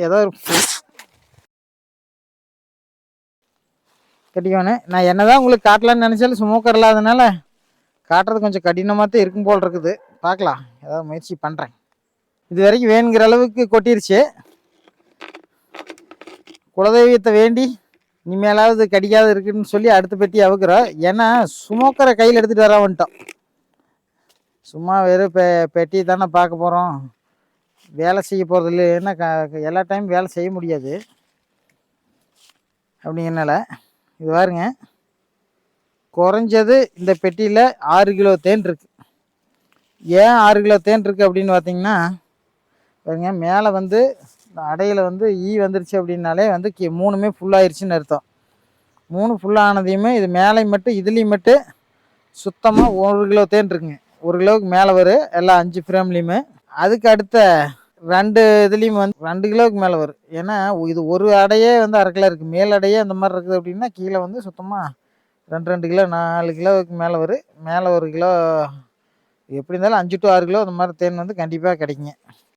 ஏதோ ஒரு கட்டிக்கோண்ணே. நான் என்னதான் உங்களுக்கு காட்டலான்னு நினச்சாலும் ஸ்மோக்கர் இல்லாதனால காட்டுறது கொஞ்சம் கடினமாக தான் இருக்கும் போல் இருக்குது. பார்க்கலாம், ஏதாவது முயற்சி பண்ணுறேன். இது வரைக்கும் வேணுங்கிற அளவுக்கு கொட்டிருச்சு. குலதெய்வத்தை வேண்டி இனிமேலாவது கடிக்காது இருக்குன்னு சொல்லி அடுத்த பெட்டி அவுக்குறோம். ஏன்னா ஸ்மோக்கரை கையில் எடுத்துகிட்டு வர வந்துட்டோம். சும்மா வெறும் பெட்டி தானே பார்க்க போகிறோம், வேலை செய்ய போகிறது இல்லை. ஏன்னா எல்லா டைம் வேலை செய்ய முடியாது. அப்படிங்கிறனால இது பாருங்க, குறைஞ்சது இந்த பெட்டியில் 6 கிலோ தேன் இருக்குது. ஏன் 6 கிலோ தேன் இருக்குது அப்படின்னு பார்த்தீங்கன்னா பாருங்க, மேலே வந்து அடையில் வந்து வந்துருச்சு அப்படின்னாலே வந்து 3மே ஃபுல்லாகிருச்சுன்னு அர்த்தம். 3 ஃபுல்லானதையுமே இது மேலே மட்டும் இதுலேயும் மட்டும் சுத்தமாக 1 கிலோ தேன் இருக்குங்க. 1 கிலோவுக்கு மேலே வரும் எல்லாம் 5 ஃப்ரேம்லேயுமே. அதுக்கு அடுத்த 2 இதுலேயும் வந்து 2 கிலோவுக்கு மேலே வரும். ஏன்னா இது ஒரு அடையே வந்து 1/2 கிலோ இருக்குது. மேல் அடையே அந்த மாதிரி இருக்குது அப்படின்னா கீழே வந்து சுத்தமாக 2 கிலோ 4 கிலோவுக்கு மேலே வரும். மேலே 1 கிலோ, எப்படி இருந்தாலும் 5 to 6 கிலோ அந்த மாதிரி தேன் வந்து கண்டிப்பாக கிடைக்குங்க.